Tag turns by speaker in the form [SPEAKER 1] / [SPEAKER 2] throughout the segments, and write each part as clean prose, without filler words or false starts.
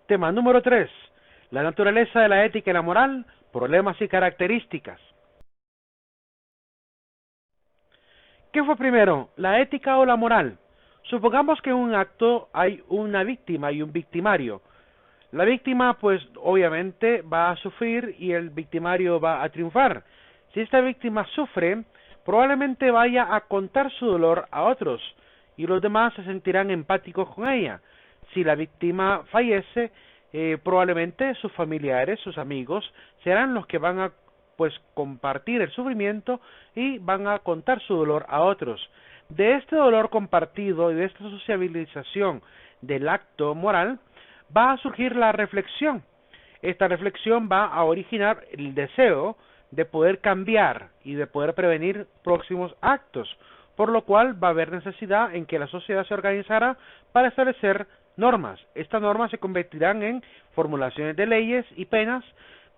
[SPEAKER 1] Tema número 3. La naturaleza de la ética y la moral, problemas y características. ¿Qué fue primero, la ética o la moral? Supongamos que en un acto hay una víctima y un victimario. La víctima, pues, obviamente va a sufrir y el victimario va a triunfar. Si esta víctima sufre, probablemente vaya a contar su dolor a otros y los demás se sentirán empáticos con ella. Si la víctima fallece, probablemente sus familiares, sus amigos, serán los que van a, pues, compartir el sufrimiento y van a contar su dolor a otros. De este dolor compartido y de esta sociabilización del acto moral, va a surgir la reflexión. Esta reflexión va a originar el deseo de poder cambiar y de poder prevenir próximos actos, por lo cual va a haber necesidad en que la sociedad se organizara para establecer normas. Estas normas se convertirán en formulaciones de leyes y penas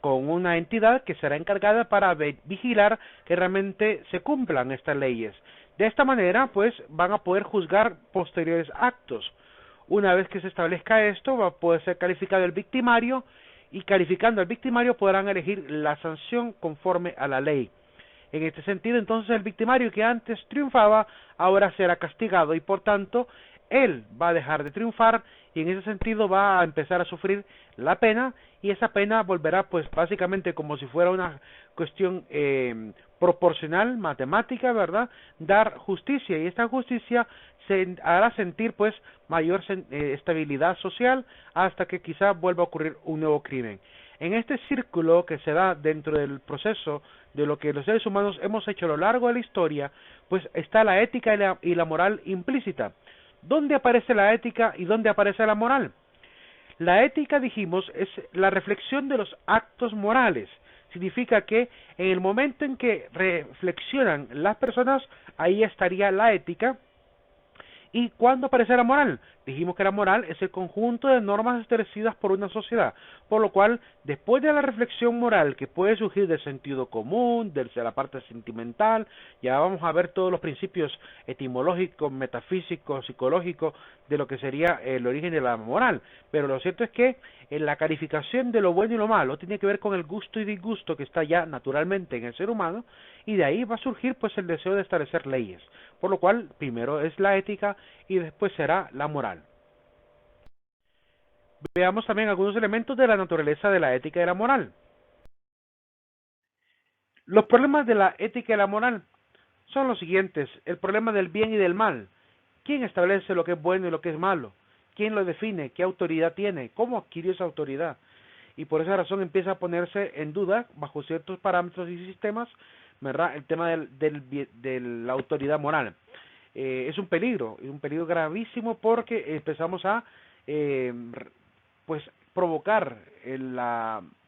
[SPEAKER 1] con una entidad que será encargada para vigilar que realmente se cumplan estas leyes. De esta manera, pues, van a poder juzgar posteriores actos. Una vez que se establezca esto, va a poder ser calificado el victimario y calificando al victimario podrán elegir la sanción conforme a la ley. En este sentido, entonces, el victimario que antes triunfaba, ahora será castigado y por tanto, él va a dejar de triunfar y en ese sentido va a empezar a sufrir la pena y esa pena volverá pues básicamente como si fuera una cuestión proporcional, matemática, ¿verdad? Dar justicia y esta justicia se hará sentir pues mayor estabilidad social hasta que quizá vuelva a ocurrir un nuevo crimen. En este círculo que se da dentro del proceso de lo que los seres humanos hemos hecho a lo largo de la historia, pues está la ética y la moral implícita. ¿Dónde aparece la ética y dónde aparece la moral? La ética, dijimos, es la reflexión de los actos morales. Significa que en el momento en que reflexionan las personas, ahí estaría la ética. ¿Y cuándo aparece la moral? Dijimos que la moral es el conjunto de normas establecidas por una sociedad, por lo cual, después de la reflexión moral que puede surgir del sentido común, de la parte sentimental, ya vamos a ver todos los principios etimológicos, metafísicos, psicológicos, de lo que sería el origen de la moral. Pero lo cierto es que en la calificación de lo bueno y lo malo tiene que ver con el gusto y disgusto que está ya naturalmente en el ser humano, y de ahí va a surgir pues el deseo de establecer leyes. Por lo cual, primero es la ética y después será la moral. Veamos también algunos elementos de la naturaleza de la ética y la moral. Los problemas de la ética y la moral son los siguientes. El problema del bien y del mal. ¿Quién establece lo que es bueno y lo que es malo? ¿Quién lo define? ¿Qué autoridad tiene? ¿Cómo adquirió esa autoridad? Y por esa razón empieza a ponerse en duda, bajo ciertos parámetros y sistemas, ¿verdad? El tema de la autoridad moral. Es un peligro gravísimo porque empezamos a pues provocar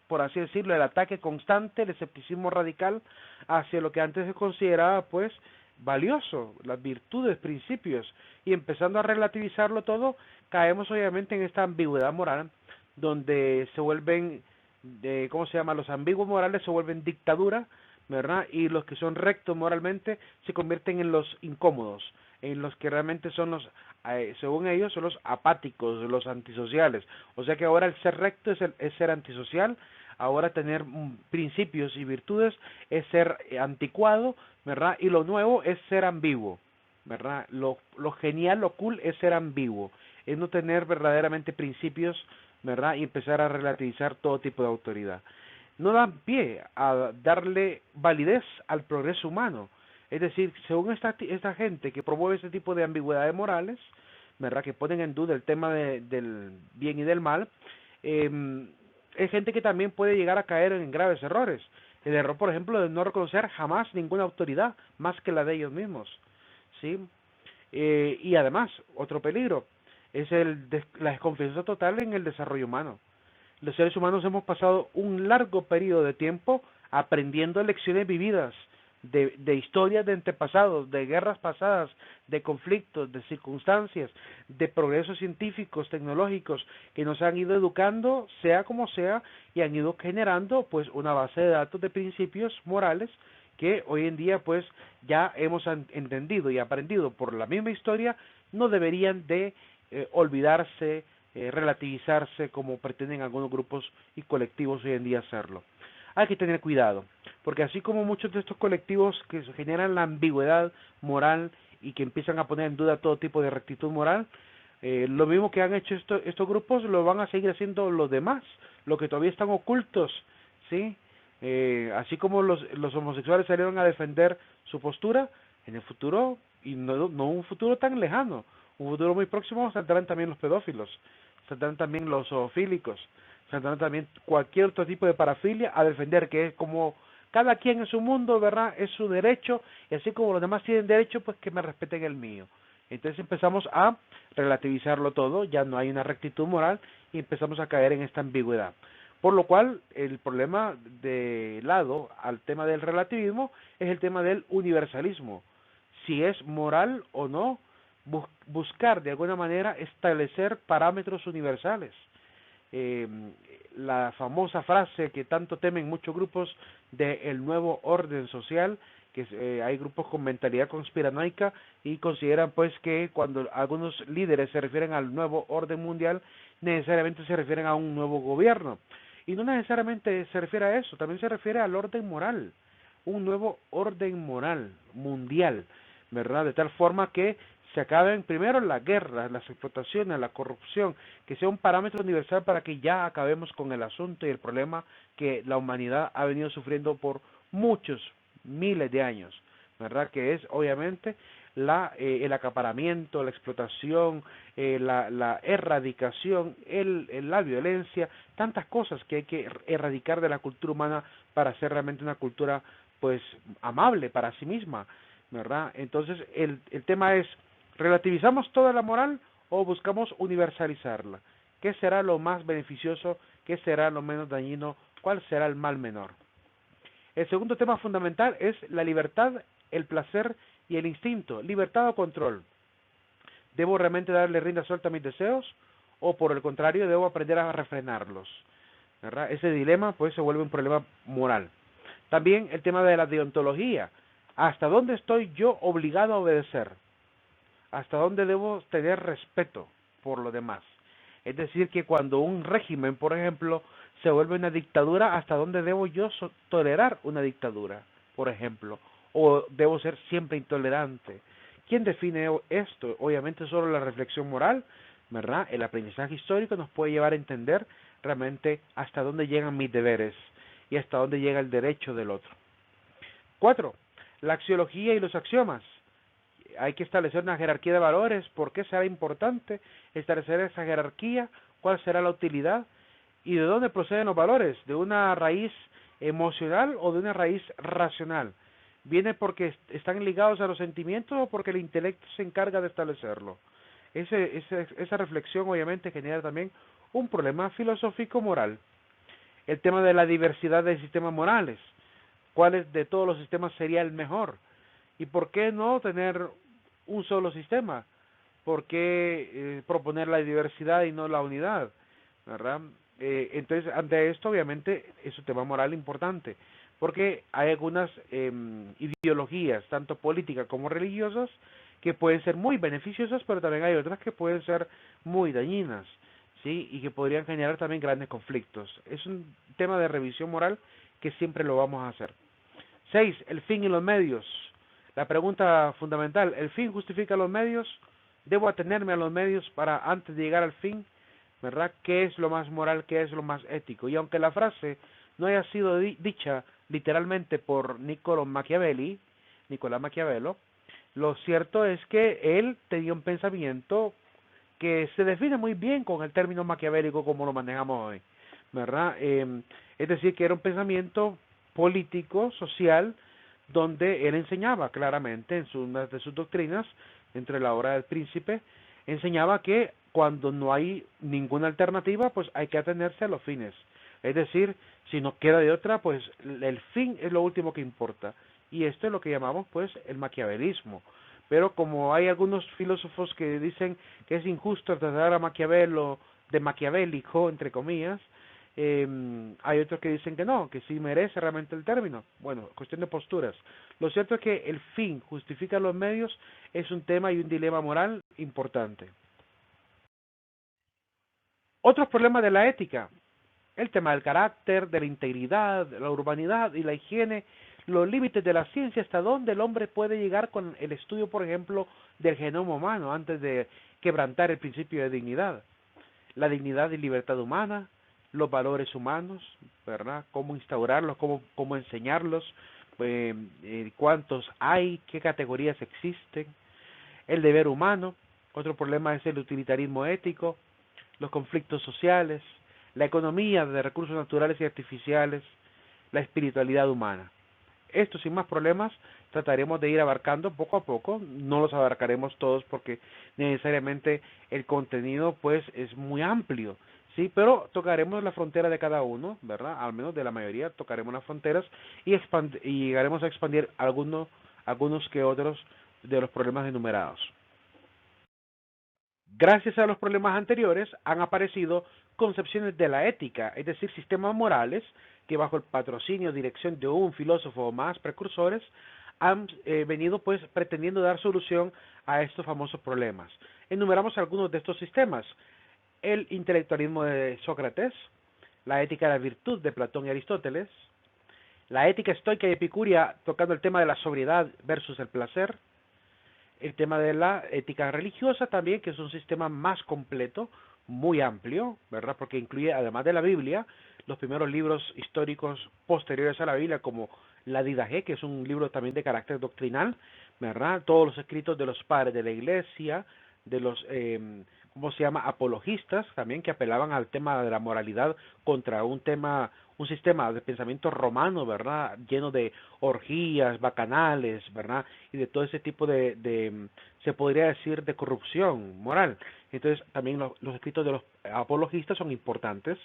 [SPEAKER 1] por así decirlo, el ataque constante, el escepticismo radical hacia lo que antes se consideraba pues valioso, las virtudes, principios, y empezando a relativizarlo todo, caemos obviamente en esta ambigüedad moral, donde se vuelven, ¿cómo se llama? Los ambiguos morales se vuelven dictadura, ¿verdad? Y los que son rectos moralmente se convierten en los incómodos, en los que realmente son los, según ellos, son los apáticos, los antisociales. O sea que ahora el ser recto es ser antisocial, ahora tener principios y virtudes es ser anticuado, ¿verdad? Y lo nuevo es ser ambiguo, ¿verdad? Lo genial, lo cool es ser ambiguo, es no tener verdaderamente principios, ¿verdad? Y empezar a relativizar todo tipo de autoridad. No dan pie a darle validez al progreso humano. Es decir, según esta gente que promueve ese tipo de ambigüedades morales, ¿verdad? Que ponen en duda el tema del bien y del mal, es gente que también puede llegar a caer en graves errores. El error, por ejemplo, de no reconocer jamás ninguna autoridad más que la de ellos mismos, ¿sí? Y además, otro peligro es la desconfianza total en el desarrollo humano. Los seres humanos hemos pasado un largo periodo de tiempo aprendiendo lecciones vividas de historias de antepasados, de guerras pasadas, de conflictos, de circunstancias, de progresos científicos, tecnológicos, que nos han ido educando, sea como sea, y han ido generando pues una base de datos de principios morales que hoy en día pues ya hemos entendido y aprendido por la misma historia, no deberían de olvidarse, relativizarse como pretenden algunos grupos y colectivos hoy en día hacerlo. Hay que tener cuidado, porque así como muchos de estos colectivos que generan la ambigüedad moral y que empiezan a poner en duda todo tipo de rectitud moral, lo mismo que han hecho estos grupos lo van a seguir haciendo los demás, los que todavía están ocultos, ¿sí? Así como los homosexuales salieron a defender su postura, en el futuro, y no un futuro tan lejano, un futuro muy próximo, saldrán también los pedófilos, saldrán también los zoofílicos, saldrán también cualquier otro tipo de parafilia a defender, que es como cada quien en su mundo, ¿verdad? Es su derecho, y así como los demás tienen derecho, pues que me respeten el mío. Entonces empezamos a relativizarlo todo, ya no hay una rectitud moral y empezamos a caer en esta ambigüedad. Por lo cual, el problema de lado al tema del relativismo es el tema del universalismo. Si es moral o no buscar de alguna manera establecer parámetros universales. Eh, la famosa frase que tanto temen muchos grupos del nuevo orden social, que hay grupos con mentalidad conspiranoica y consideran pues que cuando algunos líderes se refieren al nuevo orden mundial, necesariamente se refieren a un nuevo gobierno. Y no necesariamente se refiere a eso, también se refiere al orden moral, un nuevo orden moral mundial, ¿verdad? De tal forma que se acaben primero las guerras, las explotaciones, la corrupción, que sea un parámetro universal para que ya acabemos con el asunto y el problema que la humanidad ha venido sufriendo por muchos miles de años, ¿verdad? Que es obviamente el acaparamiento, la explotación, la erradicación, la violencia, tantas cosas que hay que erradicar de la cultura humana para ser realmente una cultura pues amable para sí misma, ¿verdad? Entonces el tema es, ¿relativizamos toda la moral o buscamos universalizarla? ¿Qué será lo más beneficioso? ¿Qué será lo menos dañino? ¿Cuál será el mal menor? El segundo tema fundamental es la libertad, el placer y el instinto. Libertad o control. ¿Debo realmente darle rienda suelta a mis deseos? ¿O por el contrario, debo aprender a refrenarlos? ¿Verdad? Ese dilema pues se vuelve un problema moral. También el tema de la deontología. ¿Hasta dónde estoy yo obligado a obedecer? ¿Hasta dónde debo tener respeto por lo demás? Es decir, que cuando un régimen, por ejemplo, se vuelve una dictadura, ¿hasta dónde debo yo tolerar una dictadura, por ejemplo? ¿O debo ser siempre intolerante? ¿Quién define esto? Obviamente solo la reflexión moral, ¿verdad? El aprendizaje histórico nos puede llevar a entender realmente hasta dónde llegan mis deberes y hasta dónde llega el derecho del otro. 4. La axiología y los axiomas. Hay que establecer una jerarquía de valores. ¿Por qué será importante establecer esa jerarquía? ¿Cuál será la utilidad? ¿Y de dónde proceden los valores? ¿De una raíz emocional o de una raíz racional? ¿Viene porque están ligados a los sentimientos o porque el intelecto se encarga de establecerlo? Esa reflexión obviamente genera también un problema filosófico moral. El tema de la diversidad de sistemas morales. ¿Cuál de todos los sistemas sería el mejor? ¿Y por qué no tener un solo sistema? ¿Por qué proponer la diversidad y no la unidad? ¿Verdad? Entonces, ante esto, obviamente, es un tema moral importante, porque hay algunas ideologías, tanto políticas como religiosas, que pueden ser muy beneficiosas, pero también hay otras que pueden ser muy dañinas, ¿sí? Y que podrían generar también grandes conflictos. Es un tema de revisión moral que siempre lo vamos a hacer. 6. El fin y los medios. La pregunta fundamental, ¿el fin justifica los medios? ¿Debo atenerme a los medios para antes de llegar al fin? ¿Verdad? ¿Qué es lo más moral? ¿Qué es lo más ético? Y aunque la frase no haya sido dicha literalmente por Nicolás Maquiavelo, lo cierto es que él tenía un pensamiento que se define muy bien con el término maquiavélico como lo manejamos hoy, ¿verdad? Es decir, que era un pensamiento político, social, donde él enseñaba claramente en una de sus doctrinas, entre la obra del príncipe, enseñaba que cuando no hay ninguna alternativa, pues hay que atenerse a los fines. Es decir, si no queda de otra, pues el fin es lo último que importa. Y esto es lo que llamamos pues el maquiavelismo. Pero como hay algunos filósofos que dicen que es injusto tratar a Maquiavelo de maquiavélico, entre comillas, hay otros que dicen que no, que sí merece realmente el término. Bueno, cuestión de posturas. Lo cierto es que el fin justifica los medios es un tema y un dilema moral importante. Otros problemas de la ética: el tema del carácter, de la integridad, de la urbanidad y la higiene, los límites de la ciencia, hasta dónde el hombre puede llegar con el estudio, por ejemplo, del genoma humano antes de quebrantar el principio de dignidad, la dignidad y libertad humana, los valores humanos, ¿verdad? Cómo instaurarlos, cómo enseñarlos, cuántos hay, qué categorías existen, el deber humano. Otro problema es el utilitarismo ético, los conflictos sociales, la economía de recursos naturales y artificiales, la espiritualidad humana. Estos sin más problemas trataremos de ir abarcando poco a poco, no los abarcaremos todos porque necesariamente el contenido pues es muy amplio, sí, pero tocaremos la frontera de cada uno, ¿verdad? Al menos de la mayoría tocaremos las fronteras y llegaremos a expandir algunos que otros de los problemas enumerados. Gracias a los problemas anteriores han aparecido concepciones de la ética, es decir, sistemas morales que bajo el patrocinio o dirección de un filósofo o más precursores han venido pues pretendiendo dar solución a estos famosos problemas. Enumeramos algunos de estos sistemas: el intelectualismo de Sócrates, la ética de la virtud de Platón y Aristóteles, la ética estoica y epicúrea tocando el tema de la sobriedad versus el placer, el tema de la ética religiosa también, que es un sistema más completo, muy amplio, ¿verdad? Porque incluye, además de la Biblia, los primeros libros históricos posteriores a la Biblia, como la Didaje, que es un libro también de carácter doctrinal, ¿verdad? Todos los escritos de los padres de la Iglesia, de los, ¿cómo se llama?, apologistas, también, que apelaban al tema de la moralidad contra un sistema de pensamiento romano, ¿verdad?, lleno de orgías, bacanales, ¿verdad?, y de todo ese tipo se podría decir, de corrupción moral. Entonces, también los escritos de los apologistas son importantes.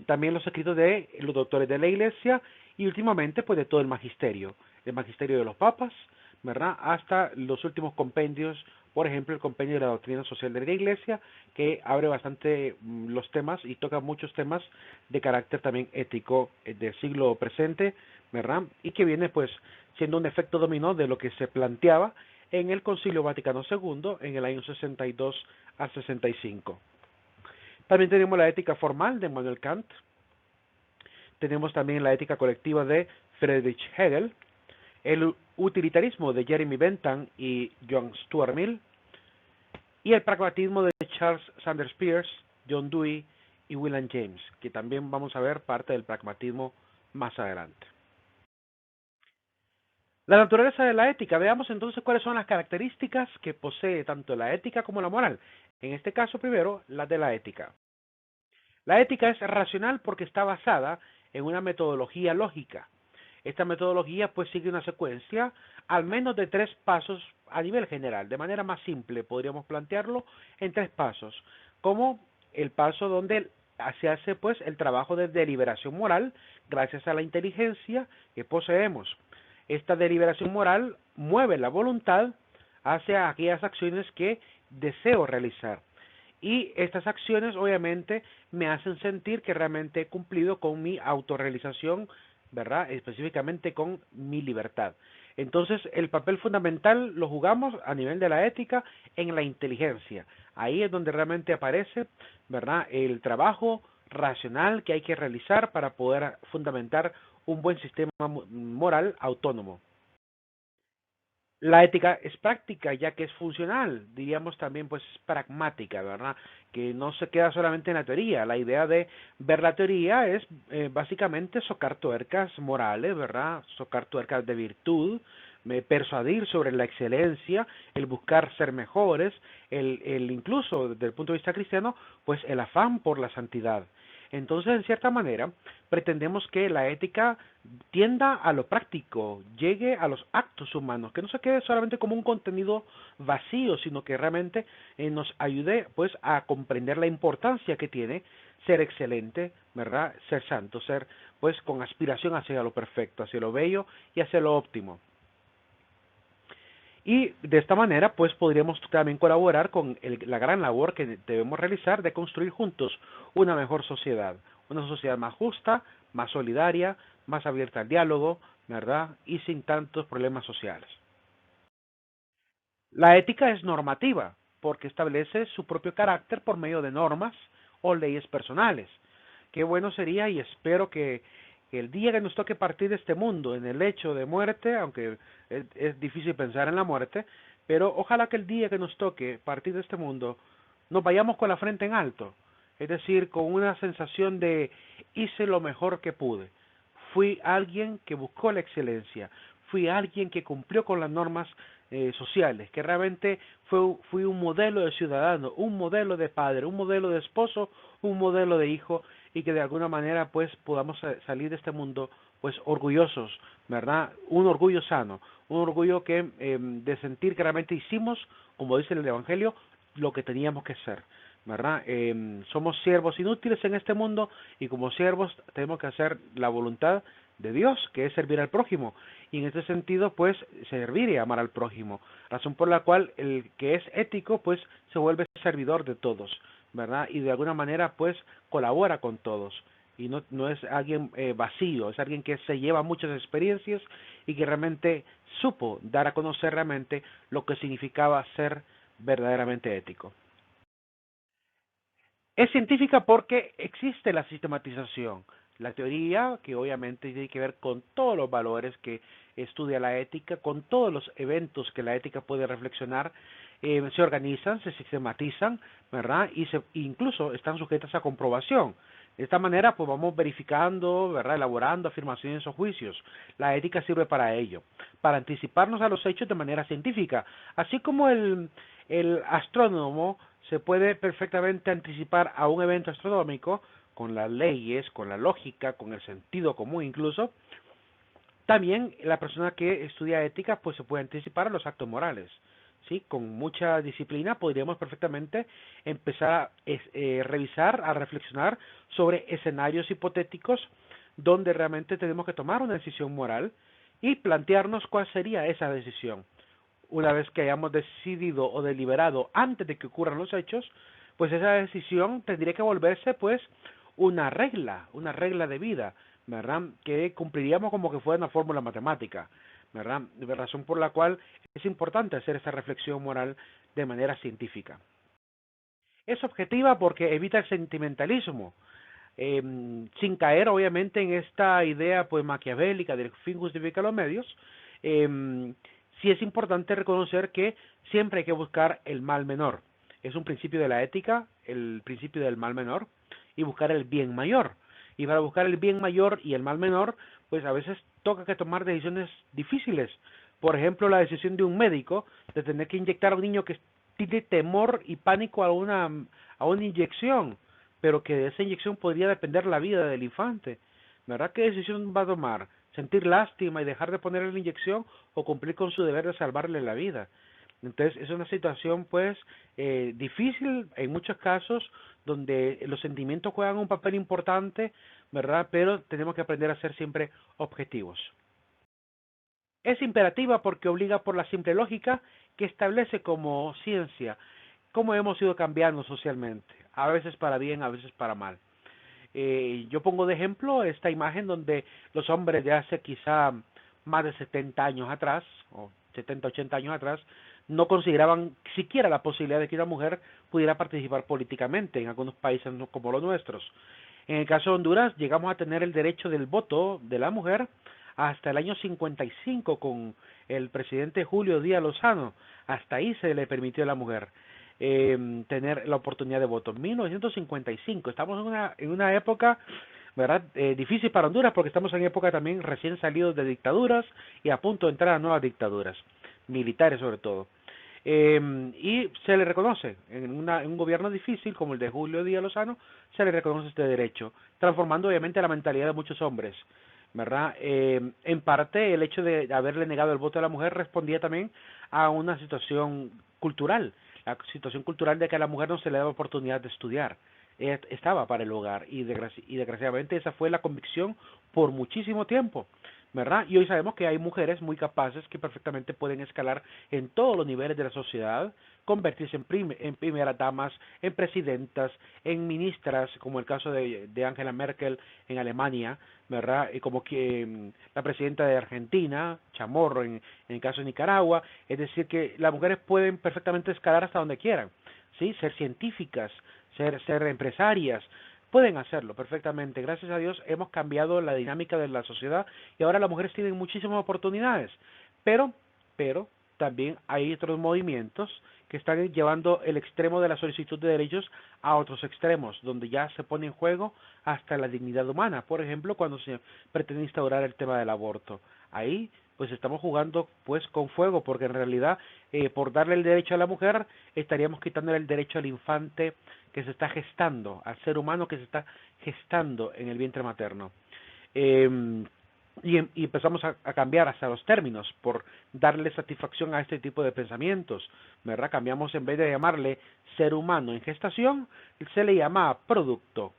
[SPEAKER 1] También los escritos de los doctores de la Iglesia y últimamente, pues, de todo el magisterio de los papas, ¿verdad?, hasta los últimos compendios, por ejemplo, el compendio de la doctrina social de la Iglesia, que abre bastante los temas y toca muchos temas de carácter también ético del siglo presente, ¿verdad? Y que viene pues siendo un efecto dominó de lo que se planteaba en el Concilio Vaticano II en el año 62 al 65. También tenemos la ética formal de Immanuel Kant, tenemos también la ética colectiva de Friedrich Hegel, el utilitarismo de Jeremy Bentham y John Stuart Mill, y el pragmatismo de Charles Sanders Peirce, John Dewey y William James, que también vamos a ver parte del pragmatismo más adelante. La naturaleza de la ética. Veamos entonces cuáles son las características que posee tanto la ética como la moral. En este caso, primero, las de la ética. La ética es racional porque está basada en una metodología lógica. Esta metodología pues sigue una secuencia al menos de 3 pasos a nivel general. De manera más simple podríamos plantearlo en 3 pasos, como el paso donde se hace pues el trabajo de deliberación moral gracias a la inteligencia que poseemos. Esta deliberación moral mueve la voluntad hacia aquellas acciones que deseo realizar. Y estas acciones obviamente me hacen sentir que realmente he cumplido con mi autorrealización, ¿verdad? Específicamente con mi libertad. Entonces, el papel fundamental lo jugamos a nivel de la ética en la inteligencia. Ahí es donde realmente aparece, ¿verdad?, el trabajo racional que hay que realizar para poder fundamentar un buen sistema moral autónomo. La ética es práctica, ya que es funcional, diríamos también pues pragmática, ¿verdad? Que no se queda solamente en la teoría. La idea de ver la teoría es básicamente socar tuercas morales, ¿verdad? Socar tuercas de virtud, persuadir sobre la excelencia, el buscar ser mejores, el incluso desde el punto de vista cristiano, pues el afán por la santidad. Entonces, en cierta manera, pretendemos que la ética tienda a lo práctico, llegue a los actos humanos, que no se quede solamente como un contenido vacío, sino que realmente nos ayude pues a comprender la importancia que tiene ser excelente, ¿verdad? Ser santo, ser pues con aspiración hacia lo perfecto, hacia lo bello y hacia lo óptimo. Y de esta manera, pues podríamos también colaborar con la gran labor que debemos realizar de construir juntos una mejor sociedad, una sociedad más justa, más solidaria, más abierta al diálogo, ¿verdad? Y sin tantos problemas sociales. La ética es normativa, porque establece su propio carácter por medio de normas o leyes personales. Qué bueno sería y espero que el día que nos toque partir de este mundo, en el hecho de muerte, aunque es difícil pensar en la muerte, pero ojalá que el día que nos toque partir de este mundo, nos vayamos con la frente en alto, es decir, con una sensación de hice lo mejor que pude, fui alguien que buscó la excelencia, fui alguien que cumplió con las normas sociales, que realmente fui un modelo de ciudadano, un modelo de padre, un modelo de esposo, un modelo de hijo, y que de alguna manera pues podamos salir de este mundo pues orgullosos, ¿verdad? Un orgullo sano, un orgullo que de sentir que realmente hicimos, como dice el Evangelio, lo que teníamos que ser, ¿verdad? Somos siervos inútiles en este mundo y como siervos tenemos que hacer la voluntad de Dios, que es servir al prójimo, y en este sentido pues servir y amar al prójimo, razón por la cual el que es ético pues se vuelve servidor de todos, ¿verdad? Y de alguna manera pues colabora con todos y no es alguien vacío, es alguien que se lleva muchas experiencias y que realmente supo dar a conocer realmente lo que significaba ser verdaderamente ético. Es científica porque existe la sistematización, la teoría que obviamente tiene que ver con todos los valores que estudia la ética, con todos los eventos que la ética puede reflexionar, se organizan, se sistematizan, ¿verdad? Y incluso están sujetas a comprobación. De esta manera, pues vamos verificando, ¿verdad? Elaborando afirmaciones o juicios. La ética sirve para ello, para anticiparnos a los hechos de manera científica, así como el astrónomo se puede perfectamente anticipar a un evento astronómico con las leyes, con la lógica, con el sentido común incluso. También la persona que estudia ética pues se puede anticipar a los actos morales. ¿Sí? Con mucha disciplina podríamos perfectamente empezar a revisar, a reflexionar sobre escenarios hipotéticos donde realmente tenemos que tomar una decisión moral y plantearnos cuál sería esa decisión. Una vez que hayamos decidido o deliberado antes de que ocurran los hechos, pues esa decisión tendría que volverse pues una regla de vida, ¿verdad? Que cumpliríamos como que fuera una fórmula matemática, ¿verdad? De razón por la cual es importante hacer esta reflexión moral de manera científica. Es objetiva porque evita el sentimentalismo, eh, sin caer obviamente en esta idea pues maquiavélica del fin justifica los medios. Sí es importante reconocer que siempre hay que buscar el mal menor. Es un principio de la ética, el principio del mal menor, y buscar el bien mayor. Y para buscar el bien mayor y el mal menor, pues a veces toca que tomar decisiones difíciles. Por ejemplo, la decisión de un médico de tener que inyectar a un niño que tiene temor y pánico a una inyección, pero que de esa inyección podría depender la vida del infante. ¿Verdad? ¿Qué decisión va a tomar? ¿Sentir lástima y dejar de ponerle la inyección o cumplir con su deber de salvarle la vida? Entonces es una situación pues difícil en muchos casos donde los sentimientos juegan un papel importante, ¿verdad? Pero tenemos que aprender a ser siempre objetivos. Es imperativa porque obliga por la simple lógica que establece como ciencia cómo hemos ido cambiando socialmente, a veces para bien, a veces para mal. Yo pongo de ejemplo esta imagen donde los hombres de hace quizá más de 70 años atrás, o 70, 80 años atrás, no consideraban siquiera la posibilidad de que una mujer pudiera participar políticamente en algunos países como los nuestros. En el caso de Honduras, llegamos a tener el derecho del voto de la mujer hasta el año 55 con el presidente Julio Díaz Lozano. Hasta ahí se le permitió a la mujer tener la oportunidad de voto. 1955, estamos en una época, ¿verdad? Difícil para Honduras porque estamos en época también recién salidos de dictaduras y a punto de entrar a nuevas dictaduras, militares sobre todo. Y se le reconoce en un gobierno difícil como el de Julio Díaz Lozano, se le reconoce este derecho, transformando obviamente la mentalidad de muchos hombres, ¿verdad? En parte el hecho de haberle negado el voto a la mujer respondía también a una situación cultural, la situación cultural de que a la mujer no se le daba oportunidad de estudiar, estaba para el hogar y desgraciadamente esa fue la convicción por muchísimo tiempo, ¿verdad? Y hoy sabemos que hay mujeres muy capaces que perfectamente pueden escalar en todos los niveles de la sociedad, convertirse en primeras damas, en presidentas, en ministras, como el caso de Angela Merkel en Alemania, ¿verdad? Y como que la presidenta de Argentina, Chamorro en el caso de Nicaragua, es decir que las mujeres pueden perfectamente escalar hasta donde quieran, ¿sí? Ser científicas, ser empresarias, pueden hacerlo perfectamente. Gracias a Dios hemos cambiado la dinámica de la sociedad y ahora las mujeres tienen muchísimas oportunidades, pero, pero también hay otros movimientos que están llevando el extremo de la solicitud de derechos a otros extremos, donde ya se pone en juego hasta la dignidad humana. Por ejemplo, cuando se pretende instaurar el tema del aborto. Ahí pues estamos jugando pues con fuego, porque en realidad por darle el derecho a la mujer estaríamos quitándole el derecho al infante que se está gestando, al ser humano que se está gestando en el vientre materno. Eh, y empezamos a cambiar hasta los términos por darle satisfacción a este tipo de pensamientos, ¿verdad? Cambiamos, en vez de llamarle ser humano en gestación, se le llama producto,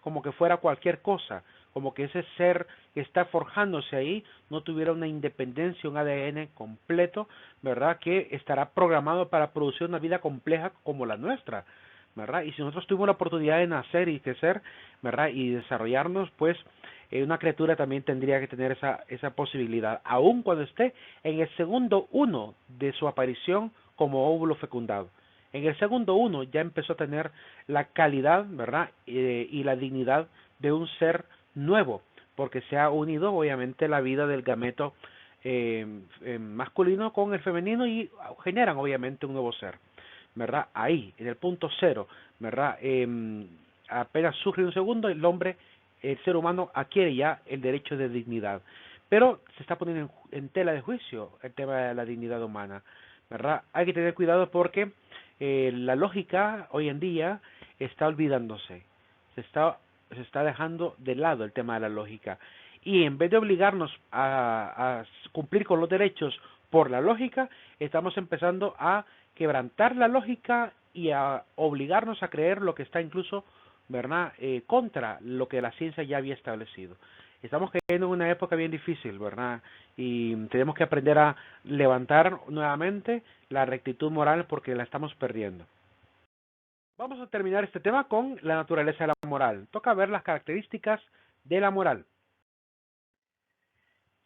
[SPEAKER 1] como que fuera cualquier cosa, como que ese ser que está forjándose ahí no tuviera una independencia, un ADN completo, ¿verdad? Que estará programado para producir una vida compleja como la nuestra, ¿verdad? Y si nosotros tuvimos la oportunidad de nacer y crecer, ¿verdad? Y desarrollarnos, pues una criatura también tendría que tener esa posibilidad, aun cuando esté en el segundo uno de su aparición como óvulo fecundado. En el segundo uno ya empezó a tener la calidad, ¿verdad? Y la dignidad de un ser nuevo, porque se ha unido obviamente la vida del gameto masculino con el femenino y generan obviamente un nuevo ser, ¿verdad? Ahí, en el punto cero, ¿verdad? Apenas surge un segundo, el ser humano adquiere ya el derecho de dignidad. Pero se está poniendo en tela de juicio el tema de la dignidad humana, ¿verdad? Hay que tener cuidado porque la lógica hoy en día está olvidándose, se está dejando de lado el tema de la lógica. Y en vez de obligarnos a cumplir con los derechos por la lógica, estamos empezando a quebrantar la lógica y a obligarnos a creer lo que está incluso, ¿verdad?, contra lo que la ciencia ya había establecido. Estamos cayendo en una época bien difícil, ¿verdad? Y tenemos que aprender a levantar nuevamente la rectitud moral porque la estamos perdiendo. Vamos a terminar este tema con la naturaleza de la moral. Toca ver las características de la moral.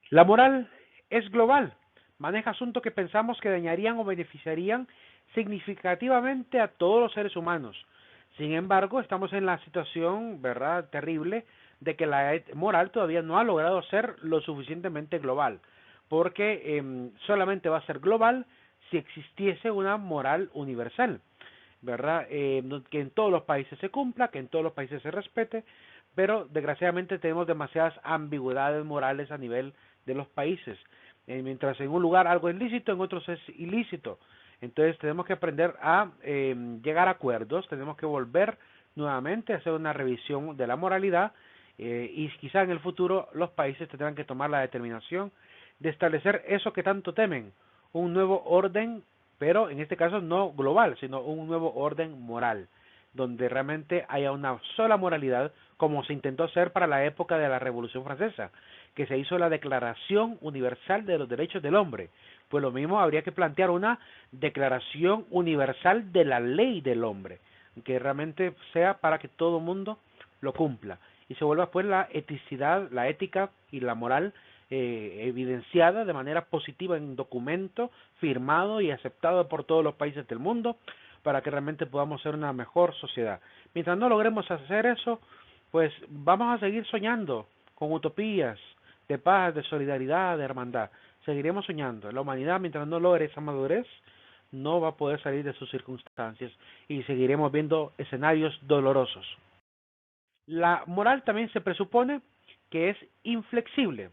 [SPEAKER 1] La moral es global, maneja asuntos que pensamos que dañarían o beneficiarían significativamente a todos los seres humanos. Sin embargo, estamos en la situación, ¿verdad?, terrible de que la moral todavía no ha logrado ser lo suficientemente global, porque solamente va a ser global si existiese una moral universal, ¿verdad? Que en todos los países se cumpla, que en todos los países se respete, pero desgraciadamente tenemos demasiadas ambigüedades morales a nivel de los países. Mientras en un lugar algo es lícito, en otros es ilícito. Entonces tenemos que aprender a llegar a acuerdos, tenemos que volver nuevamente a hacer una revisión de la moralidad y quizá en el futuro los países tendrán que tomar la determinación de establecer eso que tanto temen, un nuevo orden, pero en este caso no global, sino un nuevo orden moral, donde realmente haya una sola moralidad, como se intentó hacer para la época de la Revolución Francesa, que se hizo la Declaración Universal de los Derechos del Hombre. Pues lo mismo habría que plantear una Declaración Universal de la Ley del Hombre, que realmente sea para que todo el mundo lo cumpla y se vuelva pues la eticidad, la ética y la moral evidenciada de manera positiva en un documento firmado y aceptado por todos los países del mundo para que realmente podamos ser una mejor sociedad. Mientras no logremos hacer eso, pues vamos a seguir soñando con utopías de paz, de solidaridad, de hermandad. Seguiremos soñando. La humanidad, mientras no logre esa madurez, no va a poder salir de sus circunstancias y seguiremos viendo escenarios dolorosos. La moral también se presupone que es inflexible.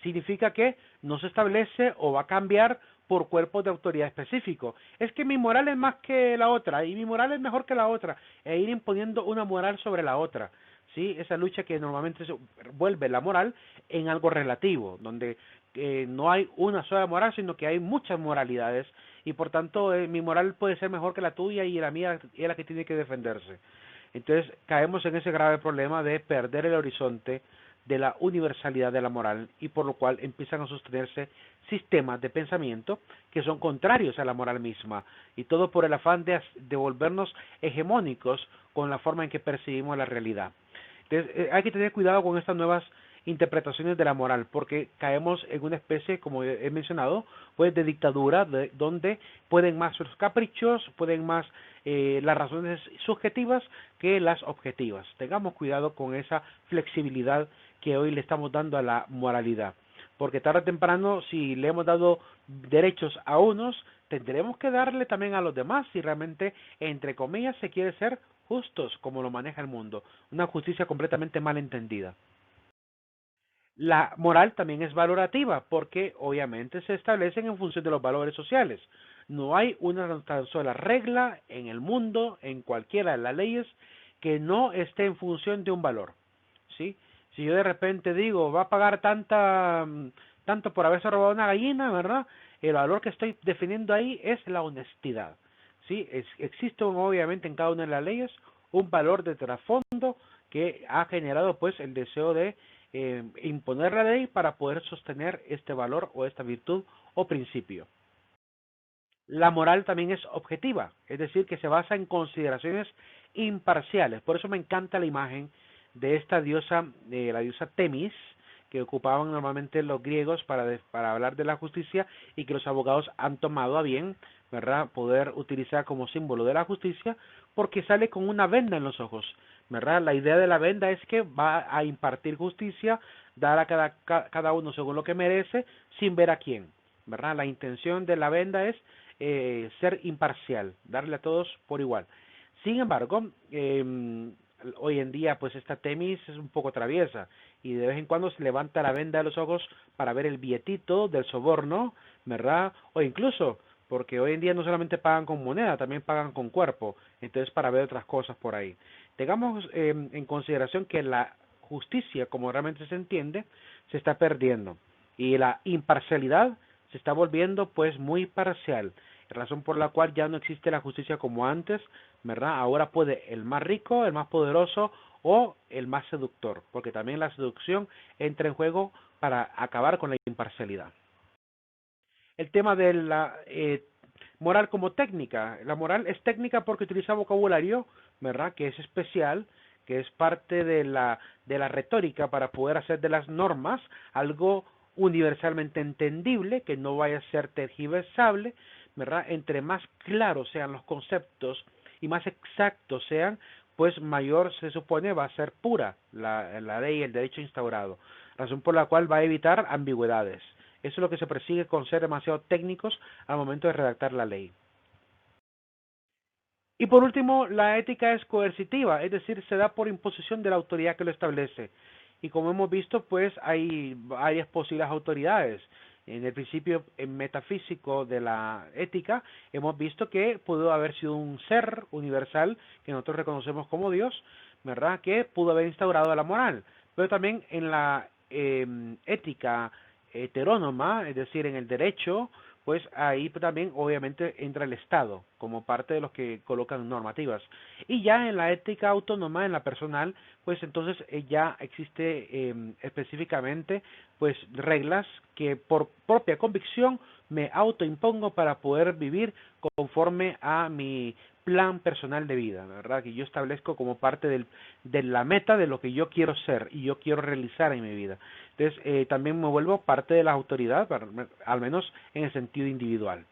[SPEAKER 1] Significa que no se establece o va a cambiar por cuerpos de autoridad específico. Es que mi moral es más que la otra y mi moral es mejor que la otra e ir imponiendo una moral sobre la otra. ¿Sí? Esa lucha que normalmente se vuelve la moral en algo relativo, donde no hay una sola moral, sino que hay muchas moralidades y por tanto mi moral puede ser mejor que la tuya y la mía es la que tiene que defenderse. Entonces caemos en ese grave problema de perder el horizonte de la universalidad de la moral y por lo cual empiezan a sostenerse sistemas de pensamiento que son contrarios a la moral misma y todo por el afán de volvernos hegemónicos con la forma en que percibimos la realidad. Entonces hay que tener cuidado con estas nuevas interpretaciones de la moral, porque caemos en una especie, como he mencionado, pues de dictadura, donde pueden más los caprichos, pueden más las razones subjetivas que las objetivas. Tengamos cuidado con esa flexibilidad que hoy le estamos dando a la moralidad, porque tarde o temprano, si le hemos dado derechos a unos, tendremos que darle también a los demás, si realmente, entre comillas, se quiere ser justos, como lo maneja el mundo, una justicia completamente mal entendida. La moral también es valorativa porque obviamente se establecen en función de los valores sociales. No hay una tan sola regla en el mundo, en cualquiera de las leyes, que no esté en función de un valor. ¿Sí? Si yo de repente digo, va a pagar tanto por haberse robado una gallina, ¿verdad? El valor que estoy definiendo ahí es la honestidad. ¿Sí? Existe obviamente en cada una de las leyes un valor de trasfondo que ha generado pues el deseo de imponer la ley para poder sostener este valor o esta virtud o principio. La moral también es objetiva, es decir, que se basa en consideraciones imparciales. Por eso me encanta la imagen de esta diosa, de la diosa Temis, que ocupaban normalmente los griegos para hablar de la justicia y que los abogados han tomado a bien, ¿verdad?, poder utilizar como símbolo de la justicia, porque sale con una venda en los ojos, ¿verdad? La idea de la venda es que va a impartir justicia, dar a cada uno según lo que merece, sin ver a quién, ¿verdad? La intención de la venda es ser imparcial, darle a todos por igual. Sin embargo, hoy en día pues esta Temis es un poco traviesa y de vez en cuando se levanta la venda de los ojos para ver el billetito del soborno, ¿verdad? O incluso, porque hoy en día no solamente pagan con moneda, también pagan con cuerpo, entonces para ver otras cosas por ahí. Tengamos en consideración que la justicia, como realmente se entiende, se está perdiendo y la imparcialidad se está volviendo pues muy parcial, razón por la cual ya no existe la justicia como antes, ¿verdad? Ahora puede el más rico, el más poderoso o el más seductor, porque también la seducción entra en juego para acabar con la imparcialidad. El tema de la moral como técnica. La moral es técnica porque utiliza vocabulario, ¿verdad?, que es especial, que es parte de la retórica para poder hacer de las normas algo universalmente entendible, que no vaya a ser tergiversable, ¿verdad? Entre más claros sean los conceptos y más exactos sean, pues mayor se supone va a ser pura la ley, el derecho instaurado, razón por la cual va a evitar ambigüedades. Eso es lo que se persigue con ser demasiado técnicos al momento de redactar la ley. Y por último, la ética es coercitiva, es decir, se da por imposición de la autoridad que lo establece. Y como hemos visto, pues hay varias posibles autoridades. En el principio metafísico de la ética, hemos visto que pudo haber sido un ser universal que nosotros reconocemos como Dios, ¿verdad?, que pudo haber instaurado la moral. Pero también en la ética heterónoma, es decir, en el derecho, pues ahí también obviamente entra el Estado como parte de los que colocan normativas. Y ya en la ética autónoma, en la personal, pues entonces ya existe específicamente pues reglas que por propia convicción me autoimpongo para poder vivir conforme a mi plan personal de vida, ¿verdad? Que yo establezco como parte de la meta de lo que yo quiero ser y yo quiero realizar en mi vida. Entonces, también me vuelvo parte de la autoridad, al menos en el sentido individual.